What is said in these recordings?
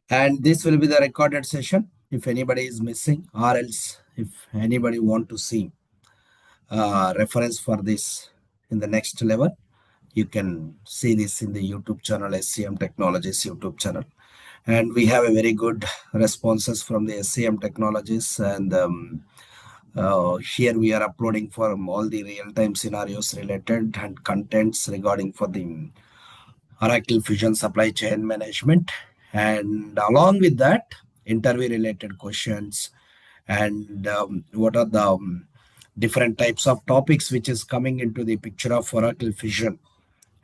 And this will be the recorded session. If anybody is missing, or else if anybody want to see reference for this in the next level, you can see this in the YouTube channel, SCM Technologies YouTube channel. And we have a very good responses from the SCM Technologies. And here we are uploading for all the real-time scenarios related and contents regarding for the Oracle Fusion Supply Chain Management. And along with that, interview related questions and what are the different types of topics which is coming into the picture of Oracle Fusion,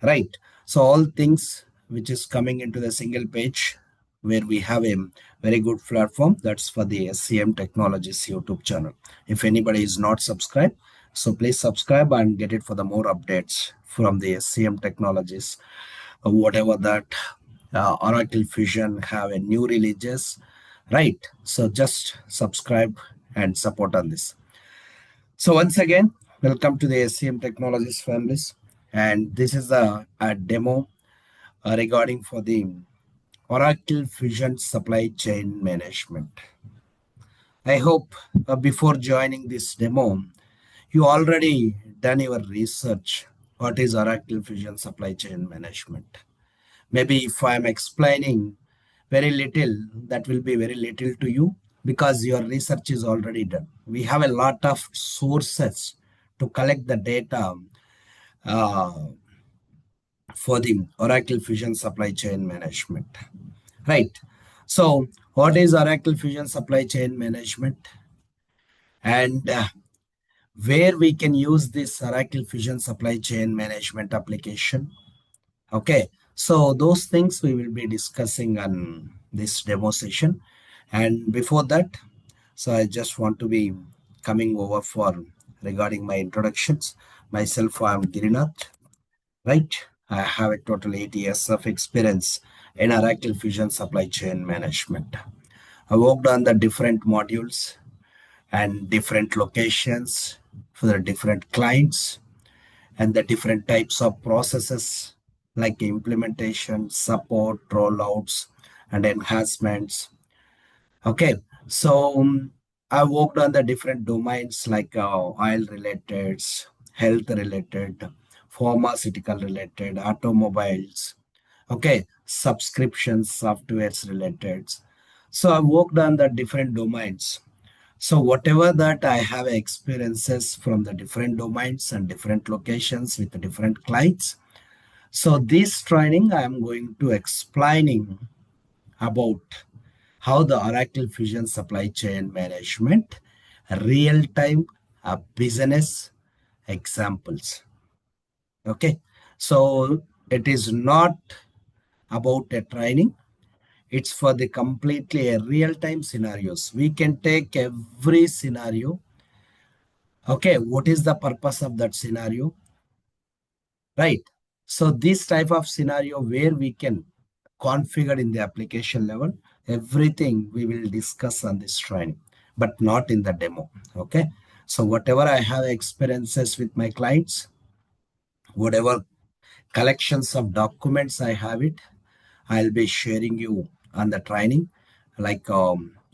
right? So all things which is coming into the single page where we have a very good platform, that's for the SCM Technologies YouTube channel. If anybody is not subscribed, so please subscribe and get it for the more updates from the SCM Technologies, whatever that Oracle Fusion have a new releases, right? So just subscribe and support on this. So once again, welcome to the SCM Technologies families, and this is a demo regarding for the Oracle Fusion Supply Chain Management. I hope before joining this demo, you already done your research. What is Oracle Fusion Supply Chain Management? Maybe if I'm explaining very little, that will be very little to you because your research is already done. We have a lot of sources to collect the data uh, for the Oracle Fusion Supply Chain Management, right? So, what is Oracle Fusion Supply Chain Management, and where we can use this Oracle Fusion Supply Chain Management application? Okay, so those things we will be discussing on this demo session. And before that, so I just want to be coming over for regarding my introductions. Myself, I'm Girinath, right? I have a total 8 years of experience in Oracle Fusion Supply Chain Management. I worked on the different modules and different locations for the different clients and the different types of processes like implementation, support, rollouts, and enhancements. Okay, so I worked on the different domains like oil related, health related, pharmaceutical related, automobiles. Okay, subscriptions, softwares related. So I worked on the different domains. So whatever that I have experiences from the different domains and different locations with the different clients. So this training I am going to explaining about how the Oracle Fusion Supply Chain Management real-time business examples. Okay, so it is not about a training. It's for the completely a real-time scenarios. We can take every scenario. Okay, what is the purpose of that scenario? Right. So this type of scenario where we can configure in the application level, everything we will discuss on this training, but not in the demo. Okay. So whatever I have experiences with my clients, whatever collections of documents I have it, I'll be sharing you on the training, like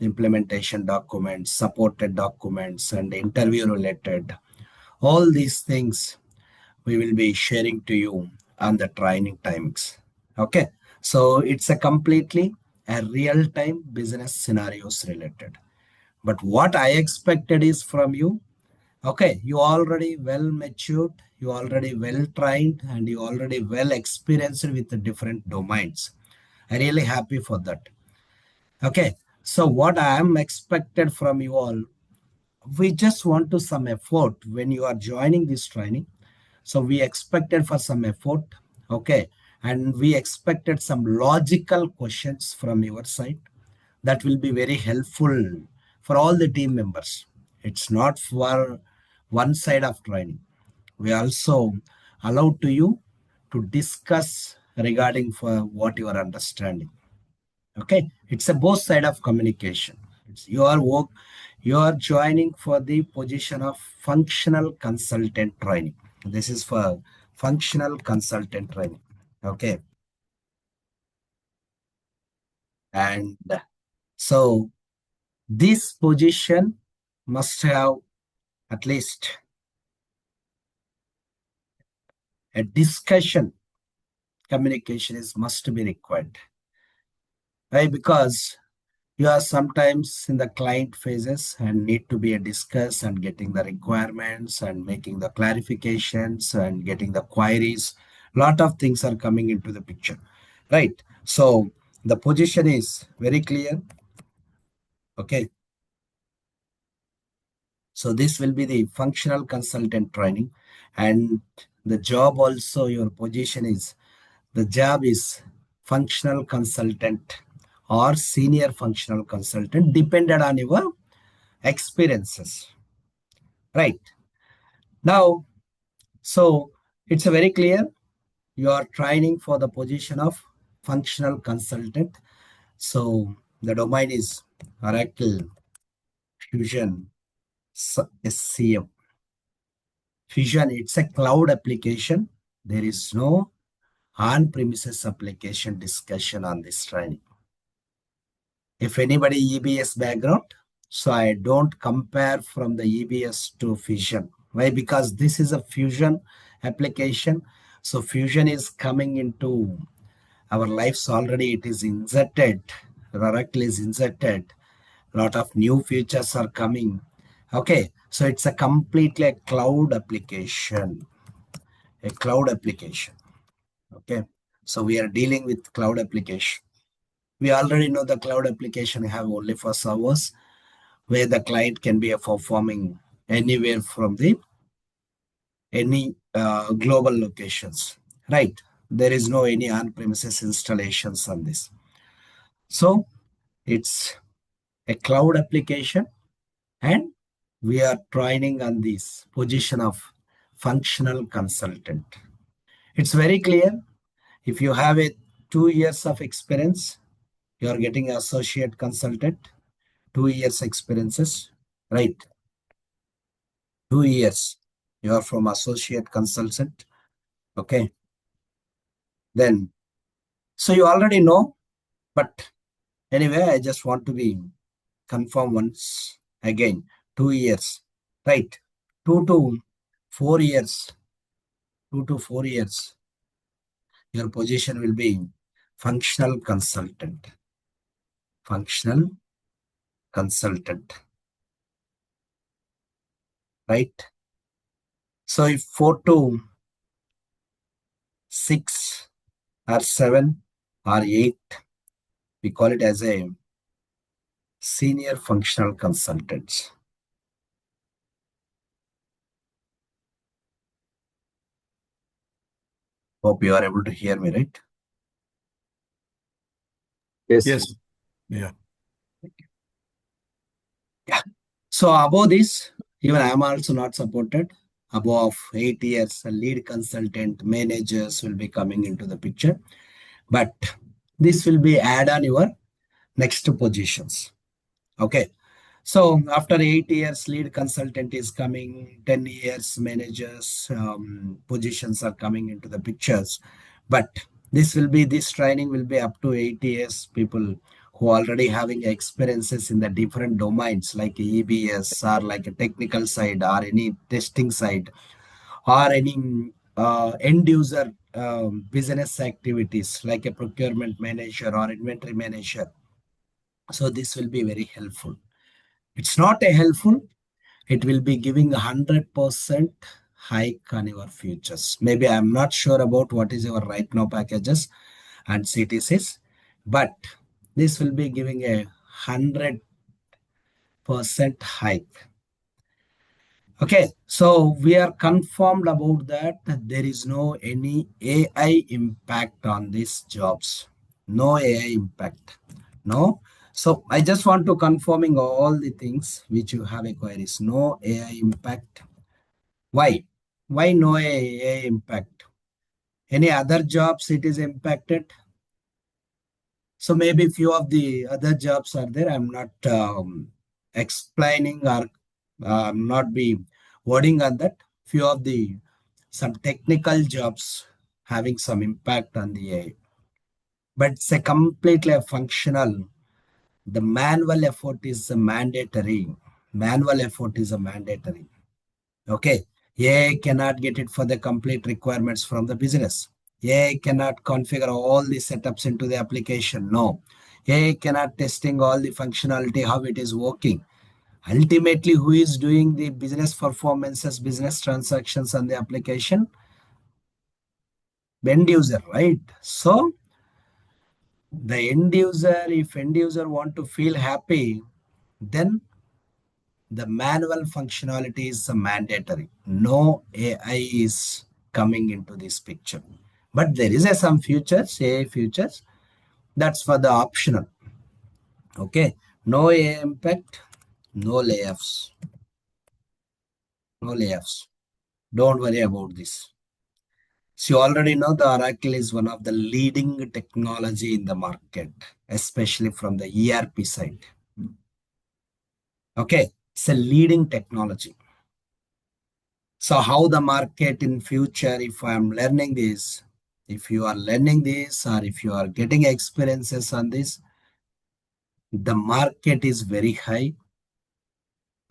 implementation documents, supported documents, and interview related. All these things we will be sharing to you on the training timings. Okay. So it's a completely a real-time business scenarios related. But what I expected is from you, okay, you already well matured, you already well trained, and you already well experienced with the different domains. I'm really happy for that. Okay. So what I am expected from you all, we just want to some effort when you are joining this training. So we expected for some effort, okay, and we expected some logical questions from your side that will be very helpful for all the team members. It's not for one side of training. We also allowed to you to discuss regarding for what you are understanding. Okay, it's a both side of communication. It's your work. You are joining for the position of functional consultant training. This is for functional consultant training. Okay. And so this position must have at least a discussion. Communication is must be required. Why? Because you are sometimes in the client phases and need to be a discuss and getting the requirements and making the clarifications and getting the queries. Lot of things are coming into the picture, right? So the position is very clear. Okay. So this will be the functional consultant training, and the job also, your position is, the job is functional consultant or senior functional consultant, depended on your experiences. Right. Now, so it's a very clear. You are training for the position of functional consultant. So the domain is Oracle Fusion SCM. Fusion, it's a cloud application. There is no on-premises application discussion on this training. If anybody EBS background, so I don't compare from the EBS to Fusion. Why? Because this is a Fusion application. So Fusion is coming into our lives already. It is inserted. Oracle is inserted. A lot of new features are coming. Okay, so it's a completely a cloud application. A cloud application. Okay, so we are dealing with cloud application. We already know the cloud application have only for servers where the client can be performing anywhere from the any global locations, right? There is no any on-premises installations on this. So it's a cloud application, and we are training on this position of functional consultant. It's very clear. If you have a 2 years of experience, you are getting associate consultant, 2 years experiences, right? 2 years. You are from associate consultant. Okay. Then, so you already know, but anyway, I just want to be confirm once again. 2 years, right? 2 to 4 years. 2 to 4 years. Your position will be functional consultant. Functional consultant, right? So if 4 to 6 or 7 or 8, we call it as a senior functional consultants. Hope you are able to hear me, right? Yes. Yeah. Yeah. So above this, even I am also not supported. Above 8 years, a lead consultant managers will be coming into the picture. But this will be add on your next positions. Okay. So after 8 years, lead consultant is coming, 10 years managers positions are coming into the pictures. But this training will be up to 8 years people who already having experiences in the different domains like EBS or like a technical side or any testing side or any end user business activities like a procurement manager or inventory manager. So this will be very helpful. It's not a helpful, it will be giving 100% hike on your futures. Maybe I'm not sure about what is your right now packages and CTCs, but this will be giving a 100% hike. Okay, so we are confirmed about that there is no any AI impact on these jobs. No AI impact. No. So I just want to confirming all the things which you have queries. No AI impact. Why? Why no AI impact? Any other jobs it is impacted? So maybe few of the other jobs are there. I'm not explaining or not be wording on that. Few of the some technical jobs having some impact on the AI. but it's a completely functional. The manual effort is a mandatory. Manual effort is a mandatory. Okay. AI cannot get it for the complete requirements from the business. AI cannot configure all the setups into the application. No. AI cannot testing all the functionality, how it is working. Ultimately, who is doing the business performances, business transactions on the application? The end user, right? So the end user, if end user want to feel happy, then the manual functionality is mandatory. No AI is coming into this picture. But there is some features, AI features, that's for the optional. Okay. No AI impact, no layoffs. No layoffs. Don't worry about this. So you already know the Oracle is one of the leading technology in the market, especially from the ERP side. Okay, it's a leading technology. So how the market in future, if I'm learning this, if you are learning this or if you are getting experiences on this, the market is very high.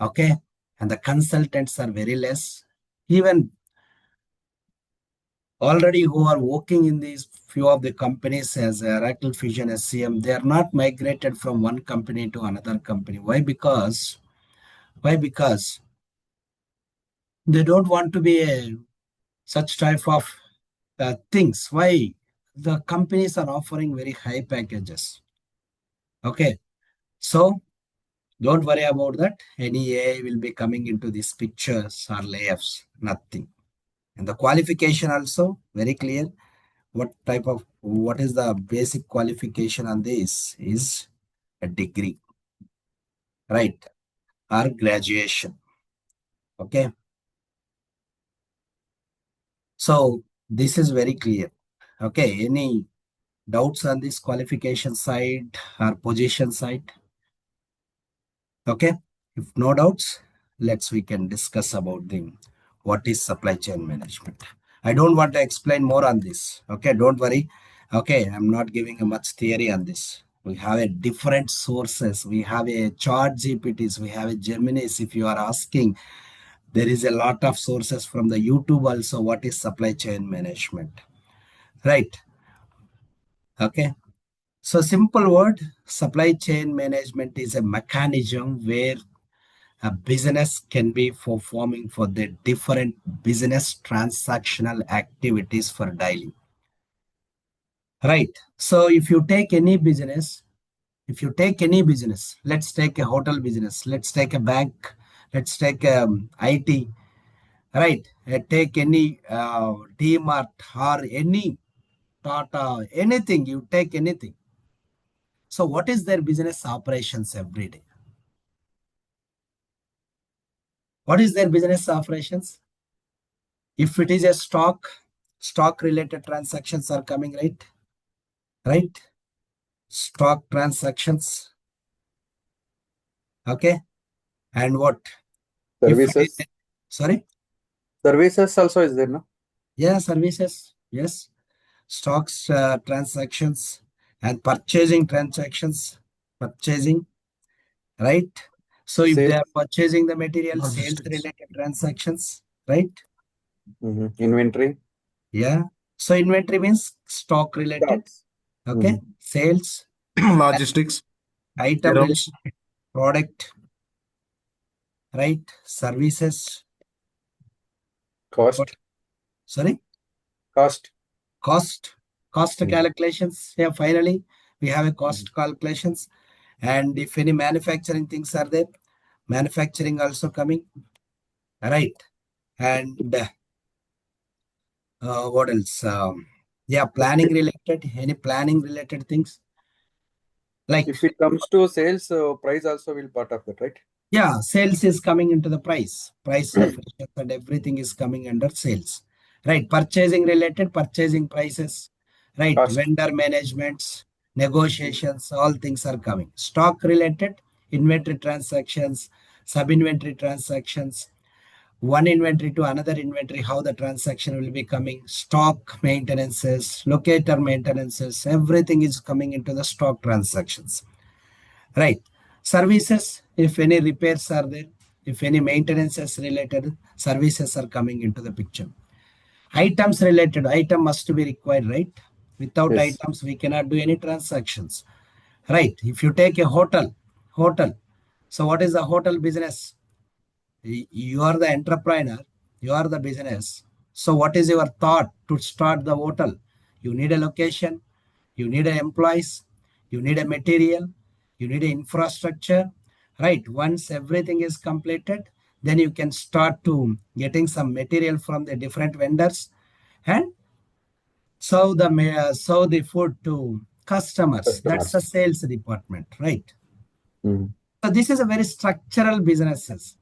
Okay, and the consultants are very less. Even already who are working in these few of the companies as Oracle Fusion SCM, they are not migrated from one company to another company. Why? Because they don't want to be such type of things. Why? The companies are offering very high packages. Okay, so don't worry about that. Any AI will be coming into these pictures or layoffs. Nothing. And the qualification also very clear. What is the basic qualification on this is a degree, right? Or graduation. Okay. So this is very clear. Okay. Any doubts on this qualification side or position side? Okay. If no doubts, we can discuss about the what is supply chain management. I don't want to explain more on this. Okay. Don't worry. Okay. I'm not giving a much theory on this. We have a different sources. We have a chart GPTs. We have a Geminis. If you are asking, there is a lot of sources from the YouTube also. What is supply chain management? Right. Okay. So simple word, supply chain management is a mechanism where a business can be performing for the different business transactional activities for daily. Right. So if you take any business, let's take a hotel business, let's take a bank, let's take IT, right? Take any DMart or any Tata, anything, you take anything. So what is their business operations every day? What is their business operations? If it is a stock related transactions are coming, right? Right? Stock transactions. Okay. And what? If it is, Services. sorry? Services also is there, no? Yeah, services. Yes. Stocks transactions and purchasing transactions. Purchasing, right? So if they Sales. are purchasing the material, sales Logistics. related transactions, right? Inventory. Yeah. So inventory means stock related. Stocks. Okay. Sales, Logistics. item related, Warehouse. product, right? Services. What? Cost. Sorry? Cost. Cost. Cost calculations. Yeah, finally, we have a cost calculations. And if any manufacturing things are there, manufacturing also coming. Right. And what else? Yeah, planning related. Any planning related things? Like, If it comes to sales, price also will part of that, right? yeah, sales is coming into the price definition and everything is coming under sales, right? Purchasing related, purchasing prices, right? Cost. Vendor managements, negotiations, all things are coming. Stock related, inventory transactions, sub inventory transactions, one inventory to another inventory, how the transaction will be coming, stock maintenances, locator maintenances, everything is coming into the stock transactions, right? Services, if any repairs are there, if any maintenances related services are coming into the picture. Items related, item must be required, right? Without Yes. items, we cannot do any transactions, right? If you take a hotel, so what is the hotel business? You are the entrepreneur, you are the business. So what is your thought to start the hotel? You need a location, you need employees, you need a material, you need an infrastructure, right? Once everything is completed, then you can start to getting some material from the different vendors and serve the food to customers. That's the Customers. sales department, right? Mm. So this is a very structural businesses.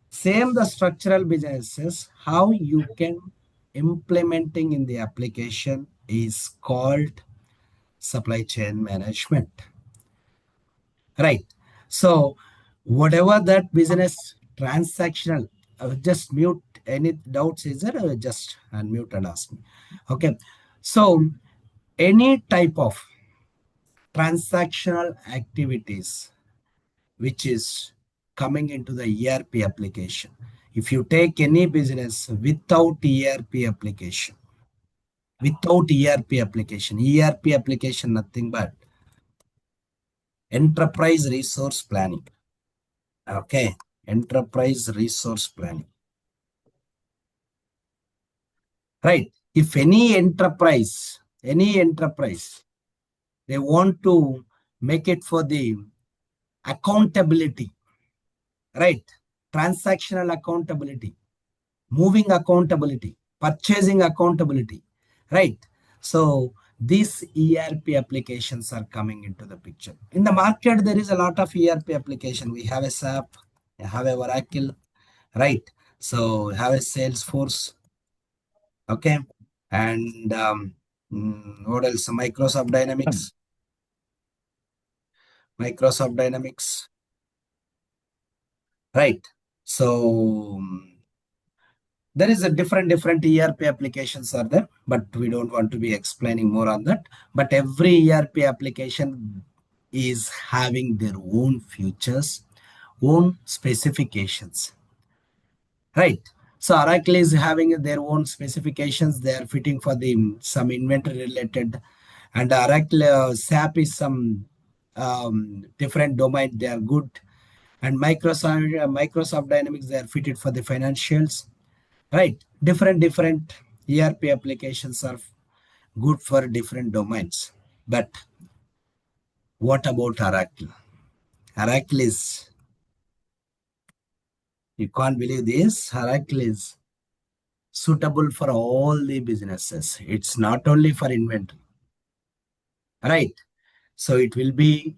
Same the structural businesses, how you can implementing in the application is called supply chain management, right? So whatever that business transactional, just mute any doubts is there, just unmute and ask me. Okay, so any type of transactional activities which is coming into the ERP application. If you take any business without ERP application, ERP application nothing but enterprise resource planning. Okay, enterprise resource planning. Right. If any enterprise, they want to make it for the accountability, right? Transactional accountability, moving accountability, purchasing accountability, right? So these ERP applications are coming into the picture. In the market, there is a lot of ERP application. We have a SAP, we have a Oracle, right? So we have a Salesforce, okay? And what else? Microsoft Dynamics, right? So there is a different ERP applications are there, but we don't want to be explaining more on that. But every ERP application is having their own features, own specifications, right? So Oracle is having their own specifications. They are fitting for the some inventory related, and Oracle SAP is some different domain. They are good, and Microsoft Dynamics they are fitted for the financials, right? Different ERP applications are good for different domains. But what about Oracle? Oracle is, you can't believe this, Oracle is suitable for all the businesses. It's not only for inventory, right? So it will be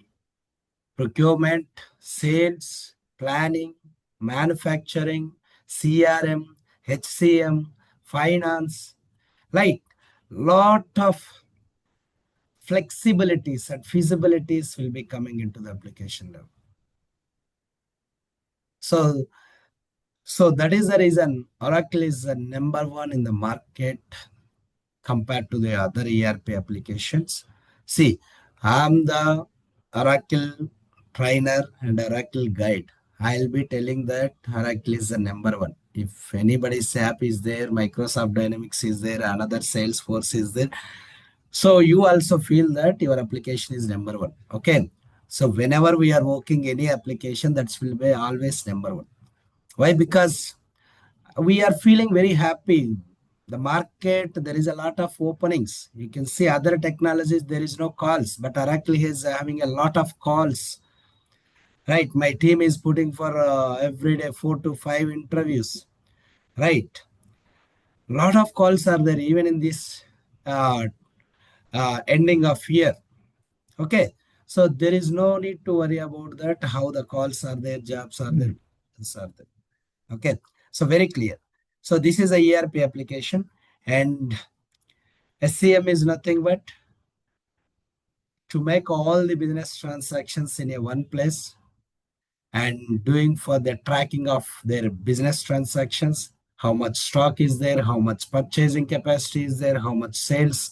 procurement, sales, planning, manufacturing, CRM, HCM, finance, like lot of flexibilities and feasibilities will be coming into the application level. So, so that is the reason Oracle is the number one in the market compared to the other ERP applications. See, I'm the Oracle trainer and Oracle guide. I'll be telling that Oracle is the number one. If anybody's SAP is there, Microsoft Dynamics is there, another Salesforce is there, so you also feel that your application is number one. Okay. So whenever we are working any application, that will be always number one. Why? Because we are feeling very happy. The market, there is a lot of openings. You can see other technologies, there is no calls, but Oracle is having a lot of calls. Right. My team is putting for every day 4 to 5 interviews. Right. Lot of calls are there even in this uh, ending of year. Okay. So there is no need to worry about that, how the calls are there, jobs are there, positions are there. Okay. So very clear. So this is a ERP application and SCM is nothing but to make all the business transactions in a one place and doing for the tracking of their business transactions, how much stock is there, how much purchasing capacity is there, how much sales,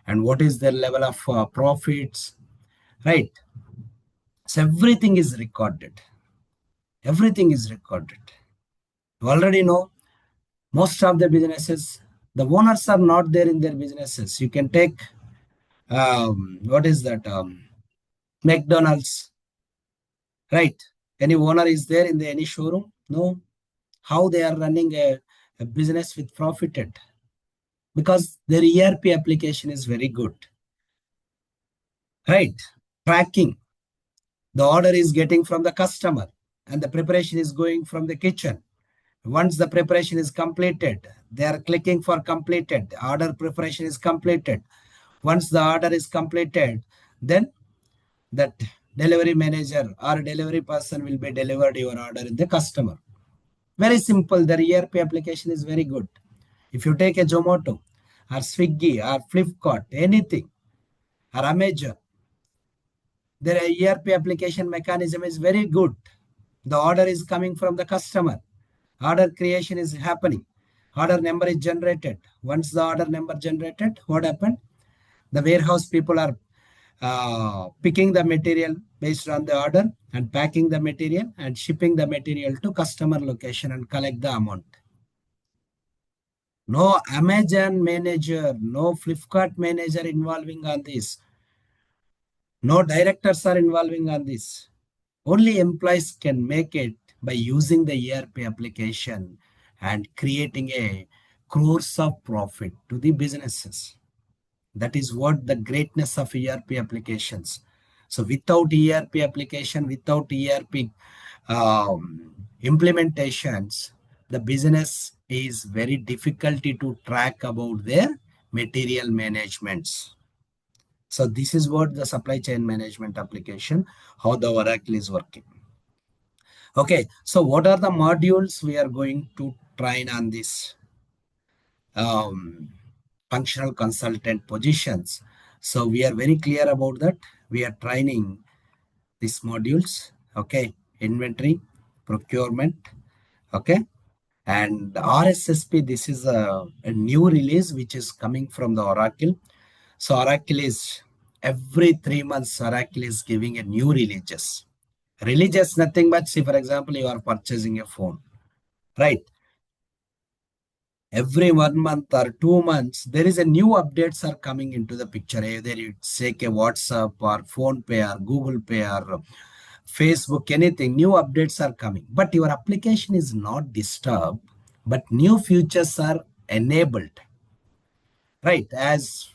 and what is their level of profits, right? So everything is recorded. Everything is recorded. You already know most of the businesses, the owners are not there in their businesses. You can take what is that? McDonald's, right? Any owner is there in the any showroom? No. How they are running a business with profited? Because their ERP application is very good, right? Tracking. The order is getting from the customer and the preparation is going from the kitchen. Once the preparation is completed, they are clicking for completed. Order preparation is completed. Once the order is completed, then that delivery manager or delivery person will be delivered your order in the customer. Very simple. The ERP application is very good. If you take a Zomato or Swiggy or Flipkart, anything, or Amazon, their ERP application mechanism is very good. The order is coming from the customer. Order creation is happening. Order number is generated. Once the order number generated, what happened? The warehouse people are picking the material based on the order and packing the material and shipping the material to customer location and collect the amount. No Amazon manager, no Flipkart manager involving on this. No directors are involving on this. Only employees can make it by using the ERP application and creating a crores of profit to the businesses. That is what the greatness of ERP applications. So without ERP application, without ERP implementations, the business is very difficulty to track about their material managements. So this is what the supply chain management application, how the Oracle is working. Okay, so what are the modules we are going to train on this functional consultant positions? So we are very clear about that. We are training these modules, okay, inventory, procurement, okay, and RSSP. This is a new release which is coming from the Oracle. So Oracle is every 3 months, Oracle is giving a new releases. Releases nothing but, see, for example, you are purchasing a phone, right? Every 1 month or 2 months, there is a new updates are coming into the picture. Either it's take a WhatsApp or Phone Pay or Google Pay or Facebook, anything, new updates are coming. But your application is not disturbed, but new features are enabled, right? As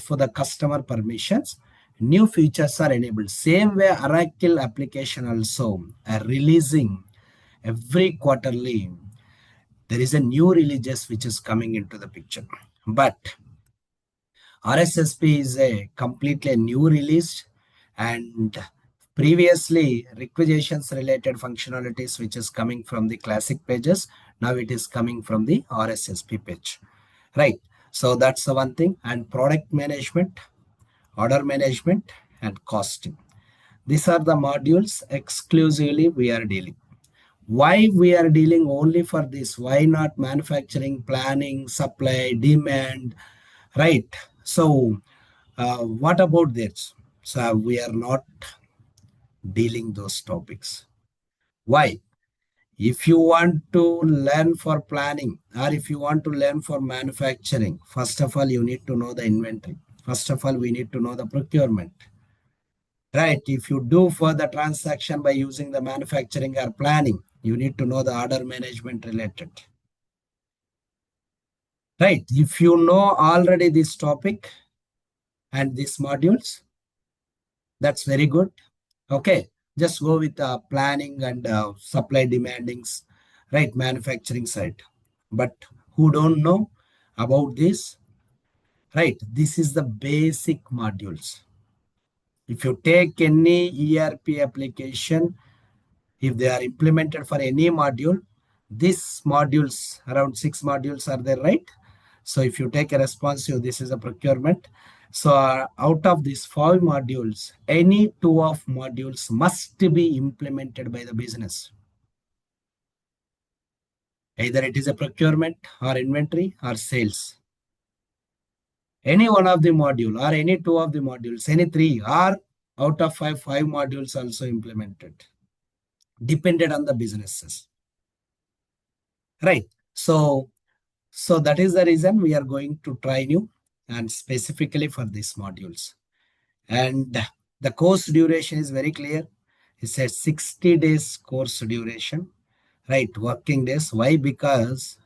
for the customer permissions, new features are enabled. Same way, Oracle application also are releasing every quarterly. There is a new releases which is coming into the picture. But RSSP is a completely new release, and previously requisitions related functionalities which is coming from the classic pages, now it is coming from the RSSP page, right? So that's the one thing. And product management, order management, and costing. These are the modules exclusively we are dealing. Why we are dealing only for this? Why not manufacturing, planning, supply, demand, right? So what about this? So we are not dealing those topics. Why? If you want to learn for planning or if you want to learn for manufacturing, first of all, you need to know the inventory. First of all, we need to know the procurement. Right? If you do for the transaction by using the manufacturing or planning, you need to know the order management related. Right? If you know already this topic and these modules, that's very good. Okay, just go with planning and supply demandings, right? Manufacturing side. But who don't know about this, right? This is the basic modules. If you take any ERP application, if they are implemented for any module, these modules, around 6 modules are there, right? So if you take a responsive, this is a procurement, So out of these 5 modules, any 2 of modules must be implemented by the business. Either it is a procurement or inventory or sales. Any one of the module or any 2 of the modules, any 3 or out of 5 modules also implemented, depended on the businesses. Right. So that is the reason we are going to train you and specifically for these modules. And the course duration is very clear. It's a 60 days course duration, right? Working days. Why? Because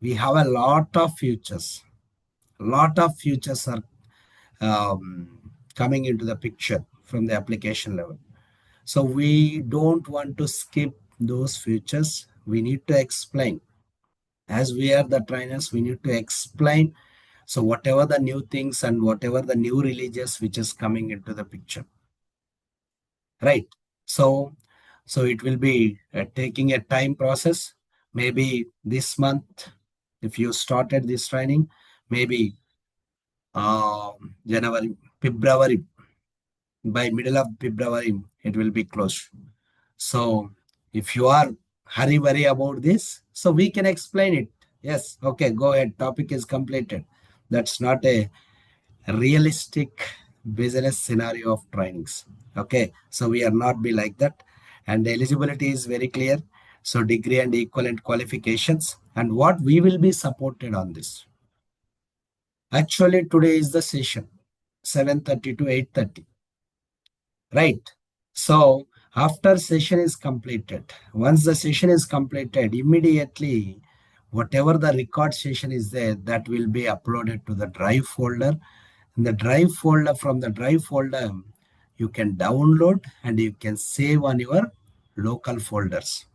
we have a lot of futures. A lot of futures are coming into the picture from the application level. So we don't want to skip those futures. We need to explain. As we are the trainers, we need to explain. So whatever the new things and whatever the new releases which is coming into the picture, right? So it will be taking a time process. Maybe this month, if you started this training, maybe January, February, by middle of February, it will be closed. So if you are hurry worry about this, so we can explain it. Yes, okay, go ahead. Topic is completed. That's not a realistic business scenario of trainings. Okay, so we are not be like that. And the eligibility is very clear. So degree and equivalent qualifications and what we will be supported on this. Actually, today is the session, 7:30 to 8:30. Right. So after session is completed, once the session is completed, immediately whatever the record session is there, that will be uploaded to the drive folder. In the drive folder, from the drive folder, you can download and you can save on your local folders.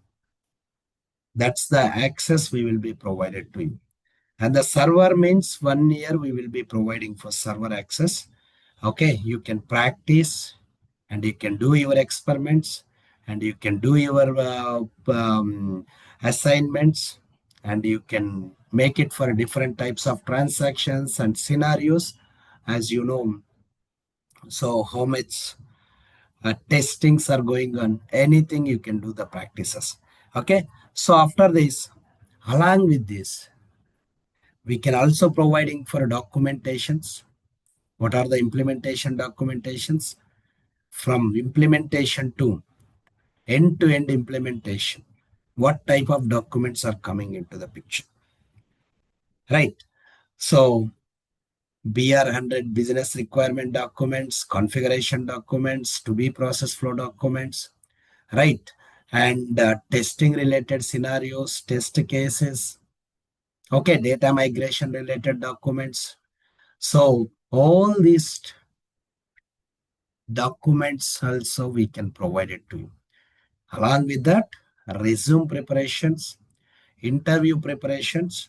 That's the access we will be provided to you. And the server means 1 year we will be providing for server access. Okay, you can practice and you can do your experiments and you can do your assignments and you can make it for different types of transactions and scenarios, as you know. So how much testings are going on, anything you can do the practices. Okay, so after this, along with this, we can also providing for documentations. What are the implementation documentations? From implementation to end-to-end implementation, what type of documents are coming into the picture, right? So BR100 business requirement documents, configuration documents, to be process flow documents, right? And testing related scenarios, test cases, okay, data migration related documents. So all these documents also we can provide it to you. Along with that, resume preparations, interview preparations,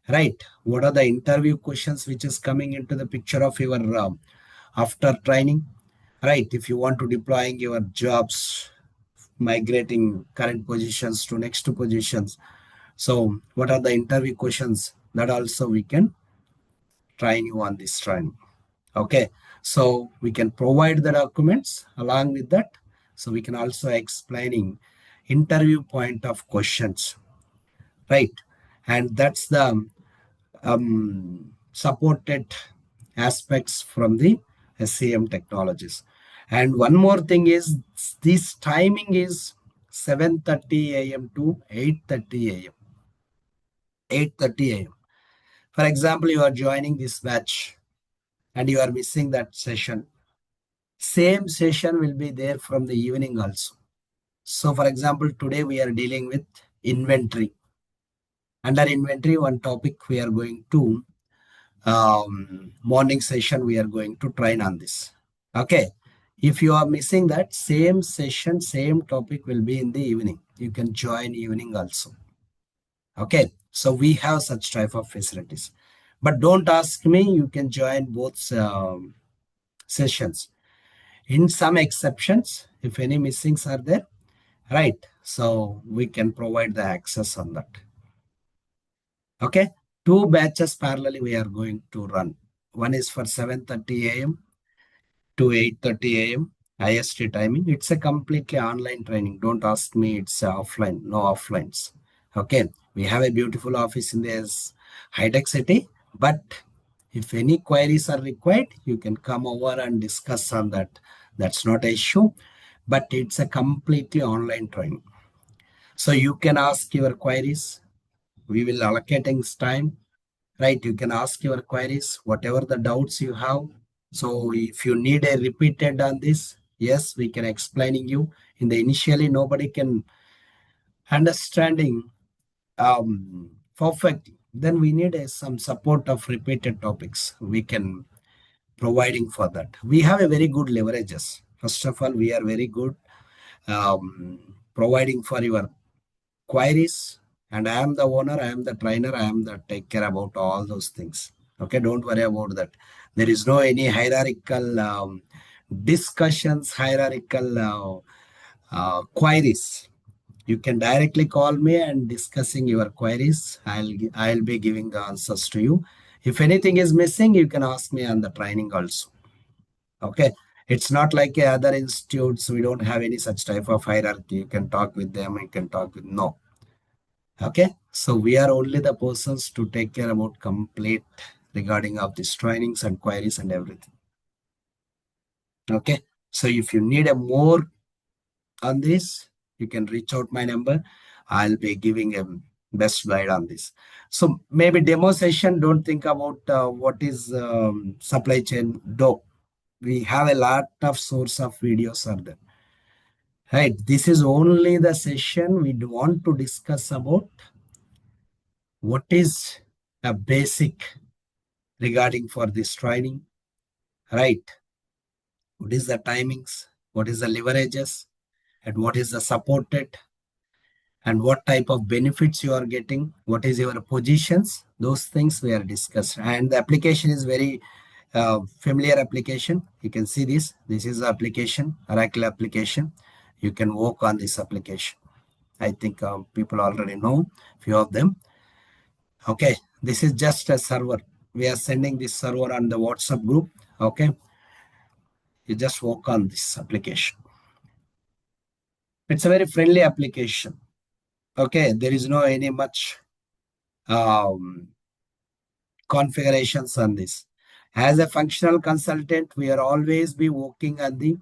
right? What are the interview questions which is coming into the picture of your after training, right? If you want to deploying your jobs, migrating current positions to next positions. So what are the interview questions that also we can train you on this training. Okay, so we can provide the documents along with that. So we can also explaining interview point of questions, right? And that's the supported aspects from the SCM technologies. And one more thing is this timing is 7:30 a.m. to 8:30 a.m. 8:30 a.m. For example, you are joining this batch and you are missing that session. Same session will be there from the evening also. So for example, today we are dealing with inventory. Under inventory, one topic we are going to morning session, we are going to train on this. Okay. If you are missing that, same session, same topic will be in the evening. You can join evening also. Okay. So we have such type of facilities. But don't ask me, you can join both sessions. In some exceptions, if any missings are there, right? So we can provide the access on that. Okay. 2 batches parallelly we are going to run. One is for 7:30 a.m. to 8:30 a.m. IST timing. It's a completely online training. Don't ask me. It's offline. No offlines. Okay. We have a beautiful office in this Hitech city, but if any queries are required, you can come over and discuss on that. That's not an issue, but it's a completely online training. So you can ask your queries. We will allocating time, right? You can ask your queries, whatever the doubts you have. So if you need a repeated on this, yes, we can explaining you. In the initially, nobody can understanding perfect. Then we need some support of repeated topics. We can providing for that. We have a very good leverages. First of all, we are very good providing for your queries. And I am the owner, I am the trainer, I am the take care about all those things. Okay, don't worry about that. There is no any hierarchical discussions, hierarchical queries. You can directly call me and discussing your queries. I'll be giving the answers to you. If anything is missing, you can ask me on the training also. Okay. It's not like other institutes. We don't have any such type of hierarchy. You can talk with them. You can talk with no. Okay. So we are only the persons to take care about complete regarding of these trainings and queries and everything. Okay. So if you need a more on this, you can reach out my number. I'll be giving a best guide on this. So maybe demo session. Don't think about what is supply chain. Do we have a lot of source of videos are there. Right. This is only the session we want to discuss about what is a basic regarding for this training. Right. What is the timings? What is the leverages? And what is the supported? And what type of benefits you are getting, what is your positions, those things we are discussed. And the application is very familiar application. You can see this is the application, Oracle application. You can work on this application. I think people already know few of them. Okay, this is just a server. We are sending this server on the WhatsApp group. Okay, you just work on this application. It's a very friendly application. Okay, there is no any much um, configurations on this. As a functional consultant, we are always be working on the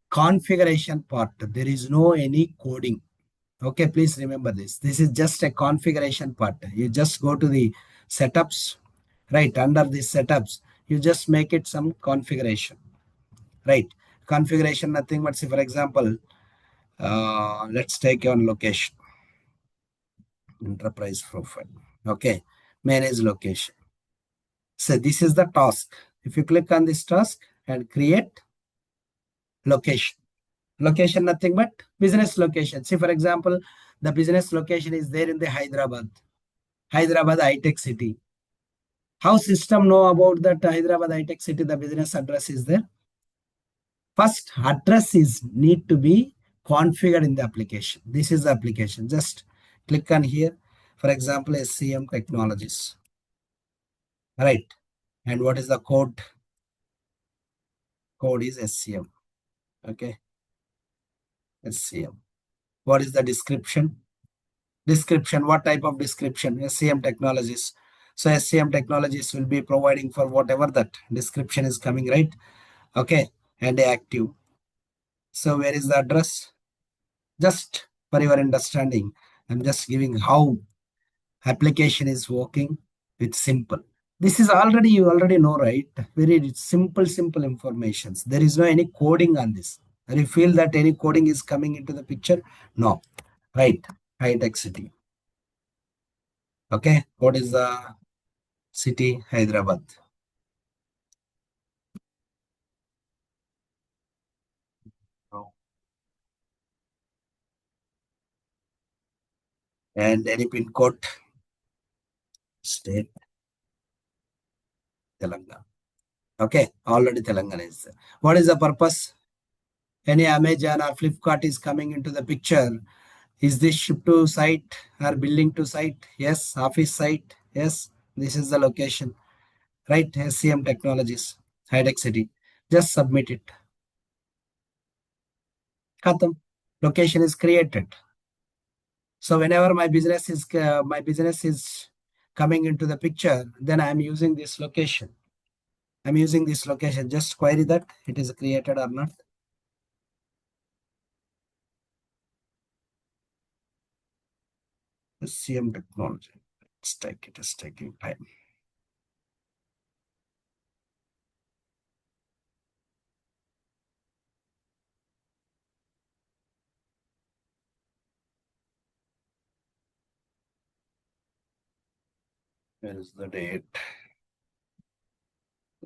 configuration part. There is no any coding. Okay, please remember this. This is just a configuration part. You just go to the setups, right? Under these setups, you just make it some configuration, right? Configuration, nothing but say, for example, let's take on location, enterprise profile. Okay, manage location. So this is the task. If you click on this task and create location, location nothing but business location. See, for example, the business location is there in the Hyderabad, Hyderabad Hitech city. How system know about that Hyderabad Hitech city? The business address is there. First address is need to be configured in the application. This is the application. Just click on here. For example, SCM Technologies. Right. And what is the code? Code is SCM. Okay. SCM. What is the description? Description. What type of description? SCM Technologies. So SCM Technologies will be providing for whatever that description is coming, right? Okay. And active. So where is the address? Just for your understanding, I'm just giving how application is working with simple. This is already, you already know, right? Very simple informations. There is no any coding on this. And you feel that any coding is coming into the picture? No. Right. Hitech city. Okay. What is the city? Hyderabad. Oh. And any pin code? State Telangana. Okay. Already Telangana is there. What is the purpose? Any Amazon or Flipkart is coming into the picture. Is this ship to site or building to site? Yes. Office site? Yes. This is the location. right? SCM Technologies, Hyderabad City. Just submit it. Khatam. Location is created. So whenever my business is coming into the picture, then I'm using this location. I'm using this location. Just query that it is created or not. SCM Technology. It is taking time. Where is the date?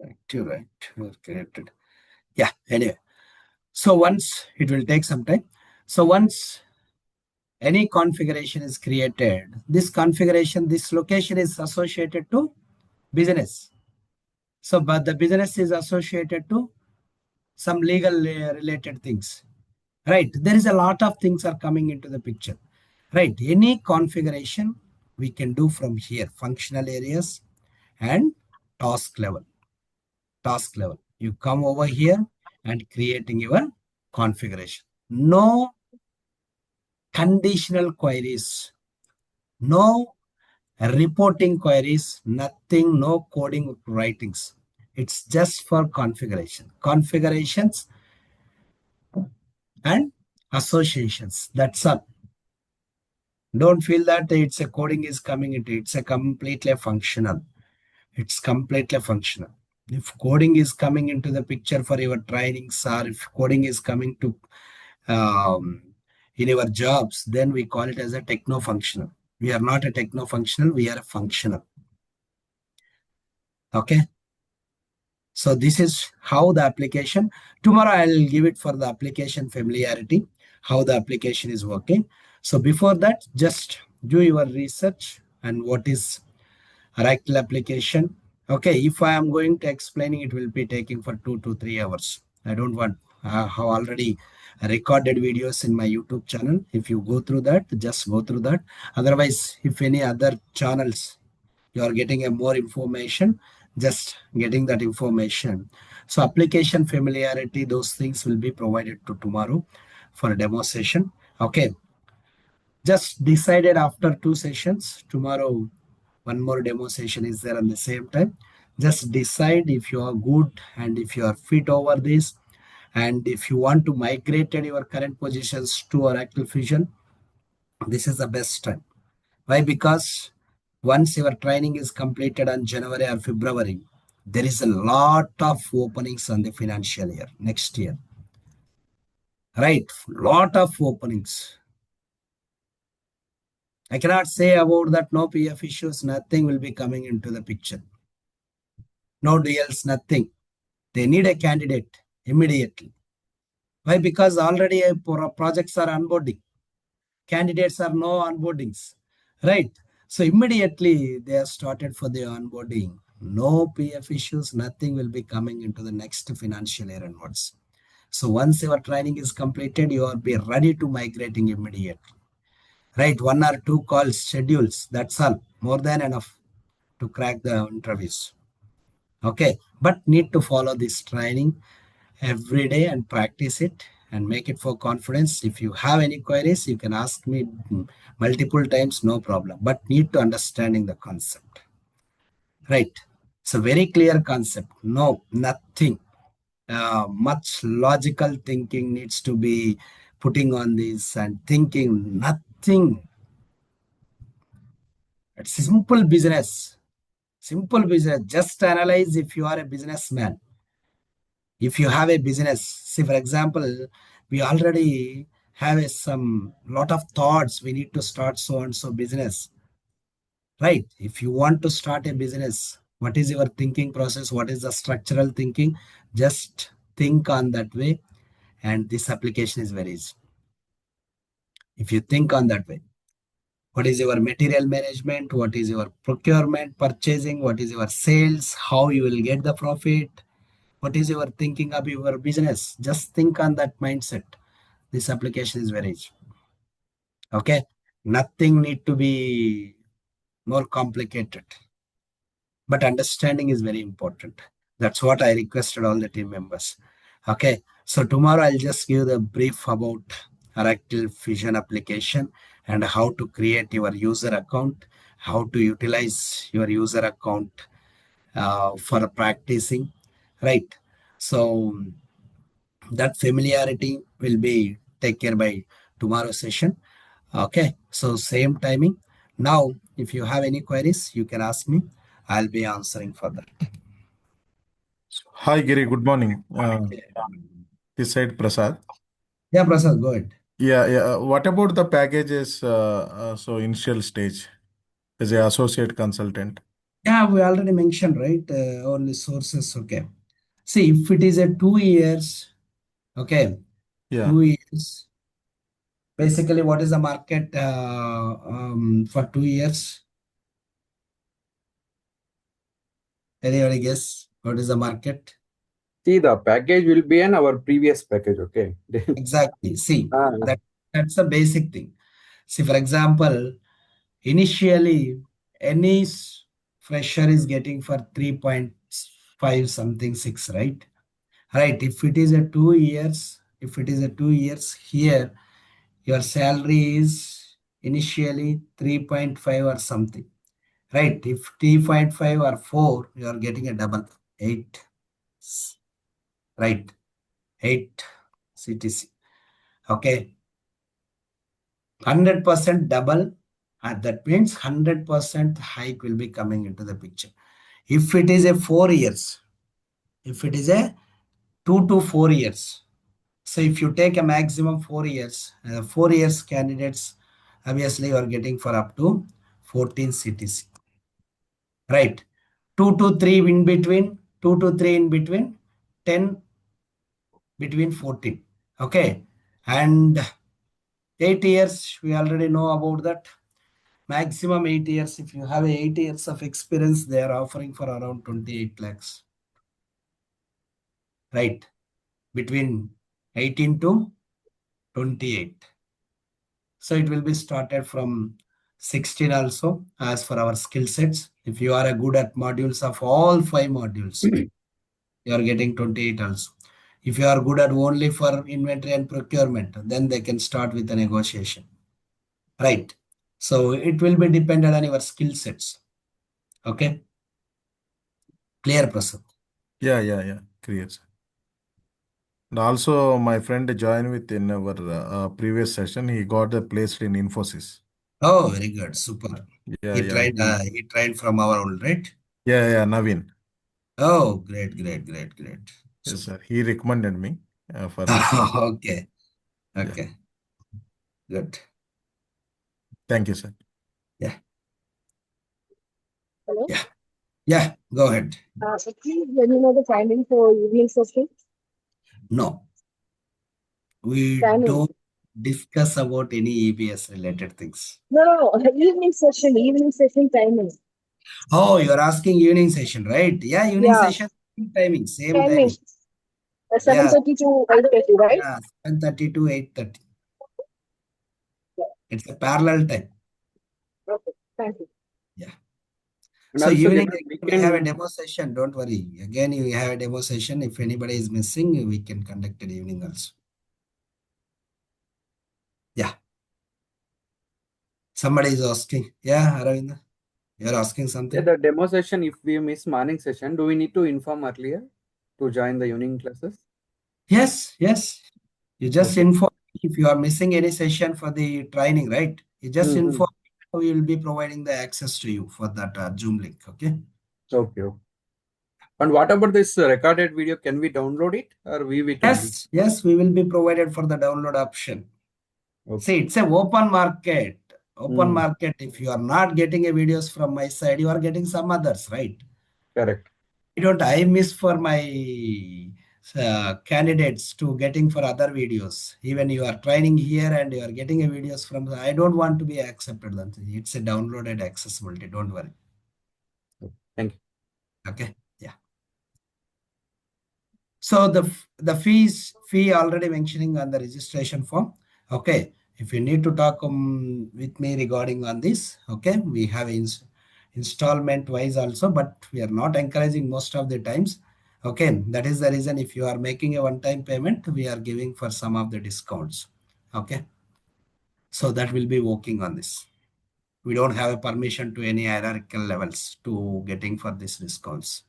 Active, right? Was created. Yeah, anyway. So once it will take some time. So once any configuration is created, this location is associated to business. So, but the business is associated to some legal related things, right? There is a lot of things are coming into the picture, right? Any configuration we can do from here, functional areas and task level. Task level. You come over here and creating your configuration. No conditional queries, no reporting queries, nothing, no coding writings. It's just for configuration. Configurations and associations. That's all. Don't feel that it's a coding is coming into it. It's a completely functional. It's completely functional. If coding is coming into the picture for your trainings, or if coding is coming to um, in your jobs, then we call it as a techno-functional. We are not a techno-functional, we are a functional. Okay. So this is how the application, tomorrow I'll give it for the application familiarity, how the application is working. So before that, just do your research and what is Oracle application. Okay, if I am going to explaining, it will be taking for 2 to 3 hours. I don't want, I have already recorded videos in my YouTube channel. If you go through that, just go through that. Otherwise, if any other channels you are getting a more information, just getting that information. So application familiarity, those things will be provided to tomorrow for a demo session. Okay, just decided after 2 sessions, tomorrow one more demo session is there on the same time. Just decide if you are good and if you are fit over this, and if you want to migrate your current positions to Oracle Fusion, this is the best time. Why? Because once your training is completed on January or February, there is a lot of openings on the financial year next year. Right? Lot of openings. I cannot say about that no PF issues, nothing will be coming into the picture. No deals, nothing. They need a candidate immediately. Why? Because already projects are onboarding. Candidates are no onboardings. Right? So immediately they have started for the onboarding. No PF issues, nothing will be coming into the next financial year onwards. So once your training is completed, you will be ready to migrating immediately. Right? 1 or 2 calls, schedules, that's all. More than enough to crack the interviews. Okay. But need to follow this training every day and practice it and make it for confidence. If you have any queries, you can ask me multiple times, no problem. But need to understanding the concept. Right. It's a very clear concept. No, nothing. Much logical thinking needs to be putting on this and thinking nothing. It's simple business. Simple business. Just analyze if you are a businessman. If you have a business, see for example, we already have some lot of thoughts. We need to start so and so business, right? If you want to start a business, what is your thinking process? What is the structural thinking? Just think on that way, and this application is very easy. If you think on that way, what is your material management? What is your procurement, purchasing? What is your sales? How you will get the profit? What is your thinking of your business? Just think on that mindset. This application is very easy. Okay. Nothing need to be more complicated. but understanding is very important. That's what I requested all the team members. Okay, so tomorrow I'll just give the brief about Oracle Fusion application and how to create your user account, how to utilize your user account for practicing, right? So that familiarity will be taken by tomorrow session. Okay, so same timing. Now, if you have any queries, you can ask me. I'll be answering for that. Hi, Giri. Good morning. This side Prasad. Yeah, Prasad, go ahead. Yeah. What about the packages? So initial stage as a associate consultant. Yeah, we already mentioned, right? Only sources. Okay. See, if it is a 2 years, okay, Yeah. 2 years. Basically, what is the market for 2 years? Anybody guess what is the market? See, the package will be in our previous package, okay? Exactly. See, Ah, that's the basic thing. See, for example, initially, any fresher is getting for 3.5 something 6, right? Right. If it is a 2 years, if it is a 2 years here, your salary is initially 3.5 or something. Right. If 3.5 or 4, you are getting a double 8. Right. 8 CTC. Okay. 100% double. That means 100% hike will be coming into the picture. If it is a 4 years, if it is a 2 to 4 years, so if you take a maximum 4 years, 4 years candidates, obviously you are getting for up to 14 CTC, right? 2 to 3 in between, 2 to 3 in between, 10 between 14. Okay, and 8 years we already know about that. Maximum 8 years. If you have 8 years of experience, they are offering for around 28 lakhs, right? Between 18 to 28. So it will be started from 16 also as for our skill sets. If you are a good at modules of all 5 modules, you are getting 28 also. If you are good at only for inventory and procurement, then they can start with a negotiation, right? So it will be dependent on your skill sets. Okay, clear, Prasad? Yeah. Clear, sir. And also, my friend joined with in our previous session. He got a placed in Infosys. Oh, very good, super. He Yeah. tried. He tried from our old, right? Yeah. Naveen. Oh, great, great, great, great. Yes, Super. sir. He recommended me for this. Okay, Yeah. okay, good. Thank you, sir. Yeah, Hello. yeah, yeah. Go ahead. Please let me know the timing for evening session. No, we Timing. don't discuss about any EBS related things. No, evening session timing. Oh, you're asking evening session, right? Yeah, evening Yeah, session, same timing. timing. 7:30 to 8:30, right? Yeah, 7:30 to 8:30. It's a parallel time. Okay, thank you. Yeah. and So also evening we we have a can, demo session. Don't worry. Again, you have a demo session. If anybody is missing, we can conduct it evening also. Yeah. Somebody is asking. Yeah, Aravind, you're asking something? the demo session, if we miss morning session, do we need to inform earlier to join the evening classes? Yes, yes. You just Okay. inform if you are missing any session for the training, right? You just Mm-hmm. inform. We will be providing the access to you for that Zoom link. Okay. Okay. And what about this recorded video? Can we download it or view it only? Yes, yes. We will be provided for the download option. Okay. See, it's a open market. Open Mm, market. If you are not getting a videos from my side, you are getting some others, right? correct. I miss for my candidates to getting for other videos. Even you are training here and you are getting a videos from. I don't want to be accepted. It's a downloaded accessibility. Don't worry. Thank you. Okay. Yeah. So the fee already mentioning on the registration form. Okay. If you need to talk with me regarding on this, okay, we have installment wise also, but we are not encouraging most of the times. Okay, that is the reason if you are making a one-time payment, we are giving for some of the discounts. Okay, so that will be working on this. We don't have a permission to any hierarchical levels to getting for these discounts.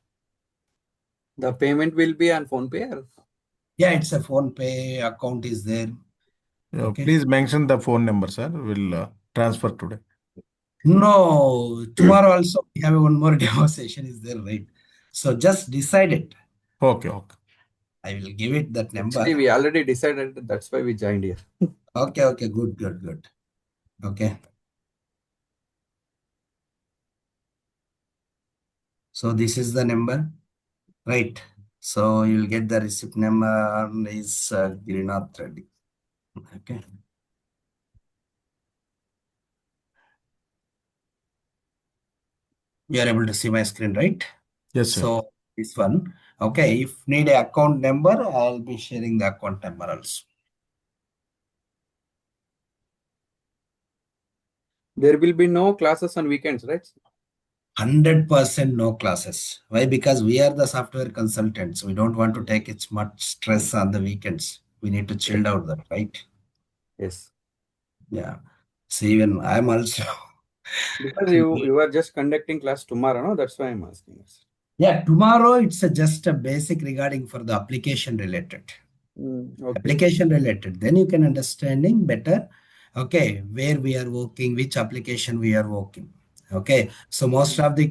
The payment will be on phone pay or? Yeah, it's a phone pay account is there. Okay. Please mention the phone number, sir. We'll transfer today. No, tomorrow also we have one more demo session is there, right? So just decide it. Okay. I will give it that number. Actually, we already decided. That's why we joined here. Okay, good. Okay. So this is the number, right? So you'll get the receipt number is Girinath Reddy. Okay. You are able to see my screen, right? Yes, sir. So this one, okay. If need a account number, I'll be sharing the account number also. There will be no classes on weekends, right? 100% no classes. Why? Because we are the software consultants. We don't want to take it much stress on the weekends. We need to chill out that, right? Yes. Yeah. So even I'm also. Because you are just conducting class tomorrow, no? That's why I'm asking us. Yeah, tomorrow it's just a basic regarding for the application related. Okay. Application related. Then you can understanding better. Okay, where we are working, which application we are working. Okay, so most of the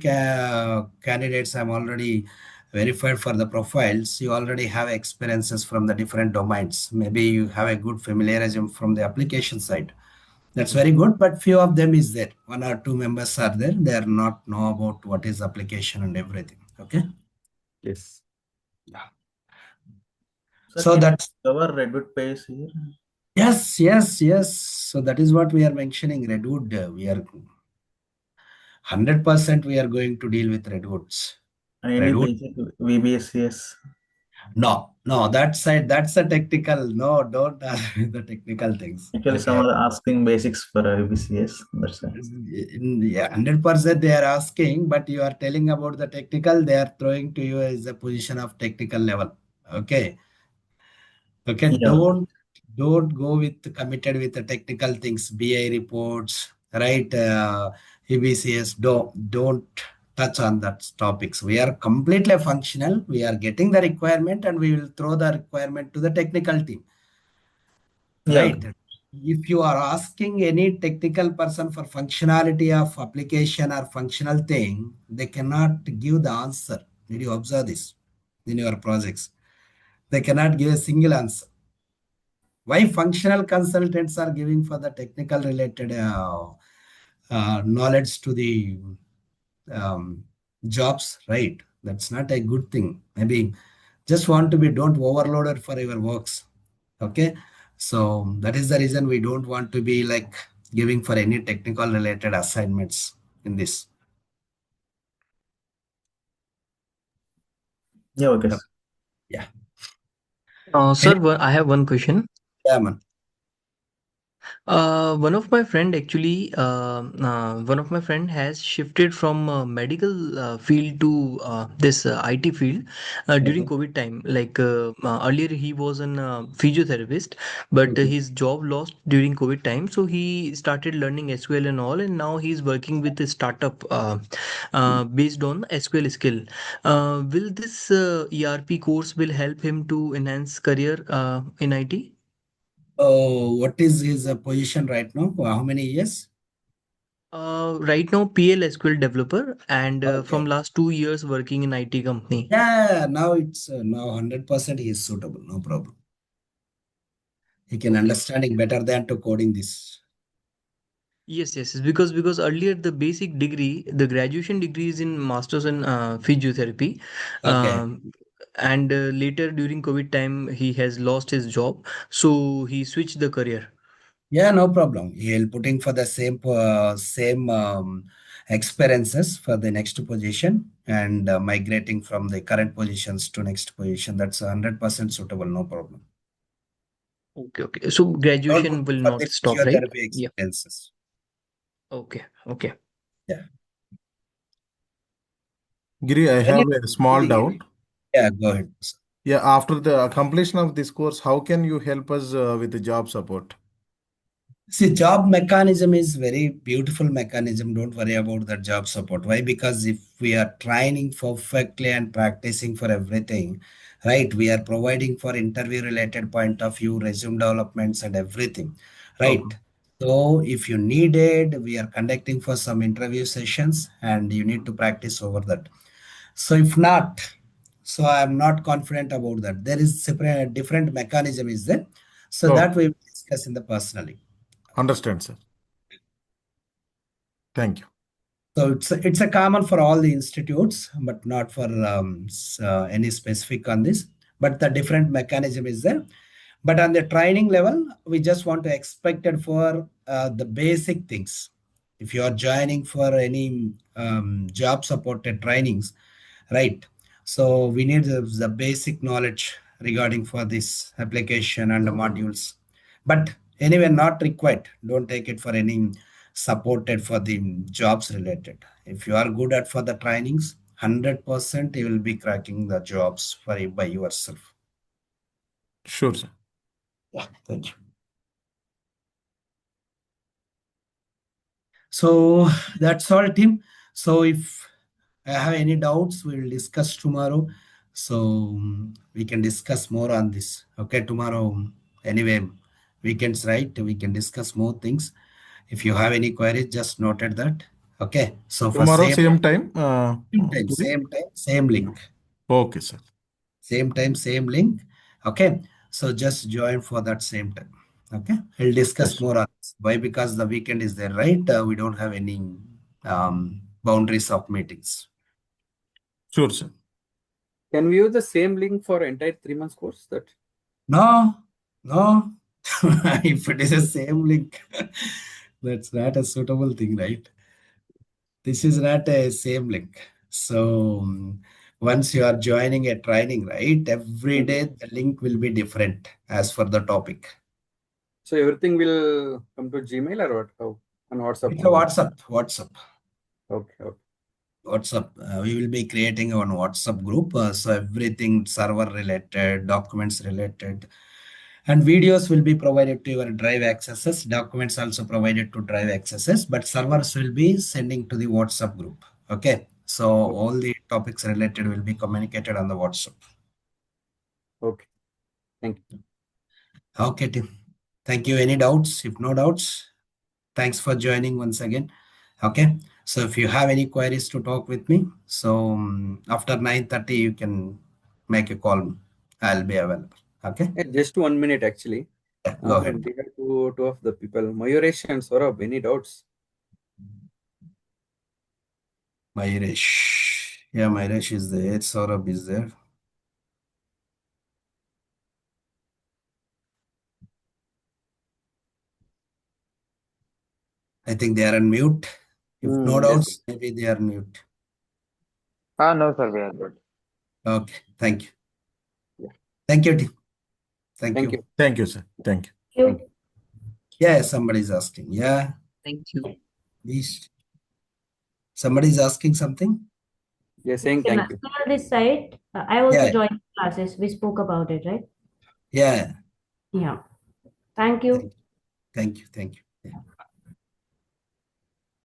candidates I'm already verified for the profiles. You already have experiences from the different domains. Maybe you have a good familiarism from the application side. That's very good, but few of them is there. One or two members are there. They are not know about what is application and everything. Okay. Yes. Yeah. Sir, So can that's cover Redwood pays here? yes. So that is what we are mentioning. Redwood. We are 100% we are going to deal with Redwoods. And any Redwood. basic VBSCS? No, that side, that's a technical. No, don't ask me the technical things. Actually, Okay. some are asking basics for VBCS. That's it. Yeah, 100% they are asking, but you are telling about the technical, they are throwing to you as a position of technical level. Okay. Yeah. Don't go with committed with the technical things, BI reports, right? EBCS. Don't touch on that topics. We are completely functional. We are getting the requirement and we will throw the requirement to the technical team. Yeah. Right. If you are asking any technical person for functionality of application or functional thing, they cannot give the answer. Did you observe this in your projects? They cannot give a single answer. Why functional consultants are giving for the technical related knowledge to the jobs, right? That's not a good thing. Maybe just want to be, don't overload it for your works. Okay. So that is the reason we don't want to be like giving for any technical related assignments in this. Yeah, okay. Sir. Yeah. Sir, I have one question. Yeah, man. One of my friend actually, one of my friend has shifted from medical field to this IT field during COVID time. Like earlier, he was an physiotherapist, but his job lost during COVID time. So he started learning SQL and all, and now he's working with a startup based on SQL skill. Will this ERP course will help him to enhance career in IT? What is his position right now? How many years? Right now, PL SQL developer, and from Okay. last 2 years working in IT company. Yeah, now it's now 100% he is suitable. No problem. He can understanding better than to coding this. Yes. Because earlier the basic degree, the graduation degree is in masters in physiotherapy, Okay. and later during COVID time he has lost his job, so he switched the career. Yeah, no problem. He'll putting for the same experiences for the next position and migrating from the current positions to next position. That's 100% suitable. No problem. Okay. So Don't graduation put will for the not stop, right? physiotherapy Yeah. experiences. Okay. Yeah. Giri, I When have you, a small doubt. yeah, go ahead. Yeah, after the completion of this course, how can you help us with the job support? See, job mechanism is very beautiful mechanism. Don't worry about the job support. Why? Because if we are training perfectly and practicing for everything, right? We are providing for interview related point of view, resume developments and everything, right? Okay. So if you needed, we are conducting for some interview sessions and you need to practice over that. So if not, so I am not confident about that. There is separate different mechanism is there. So that Okay. we will discuss in the personally. Understand, sir. Thank you. So it's a common for all the institutes, but not for any specific on this. But the different mechanism is there. But on the training level, we just want to expect it for the basic things. If you are joining for any job supported trainings, right? So we need the basic knowledge regarding for this application and the modules. But anyway, not required. Don't take it for any supported for the jobs related. If you are good at for the trainings, 100% you will be cracking the jobs for by yourself. Sure, sir. Yeah, thank you. So that's all, team. So if I have any doubts, we will discuss tomorrow. So we can discuss more on this. Okay, tomorrow. Anyway, weekends, right? We can discuss more things. If you have any queries, just noted that. Okay. So for Tomorrow, same time. Giri? same time, same link. Okay, sir. Same time, same link. Okay. So just join for that same time. Okay. We'll discuss Yes. more on this. Why? Because the weekend is there, right? We don't have any boundaries of meetings. Sure, sir. Can we use the same link for entire 3 months course? That No, no. If it is the same link, that's not a suitable thing, right? This is not a same link. So once you are joining a training, right, every day the link will be different as for the topic. so everything will come to Gmail or what? How? On WhatsApp It's a only. WhatsApp. Okay. WhatsApp. We will be creating one WhatsApp group. So everything server related, documents related, and videos will be provided to your drive accesses. Documents also provided to drive accesses, but servers will be sending to the WhatsApp group. Okay. So all the topics related will be communicated on the WhatsApp. Okay. Thank you. Okay, Tim. Thank you. Any doubts? If no doubts, thanks for joining once again. Okay. So if you have any queries to talk with me, so after 9:30, you can make a call. I'll be available. Okay. Just 1 minute actually. Yeah, go ahead. We have two of the people, Mayuresh and Saurabh. Any doubts? Myresh. Yeah, Myresh is there. Saurabh is there. I think they are on mute. If no Yes. doubts, maybe they are mute. No, sir, we are good. Okay. Thank you. Yeah. Thank you, Tim. Thank Thank you. you. Thank you, sir. Thank you. You. Yeah, somebody's asking. Yeah. Thank you. Please. Somebody's asking something? Yes, saying Okay, thank you. on this side, I also Yeah. joined classes. We spoke about it, right? Yeah. Yeah. Thank you. Thank you. Thank you. Thank you. Yeah.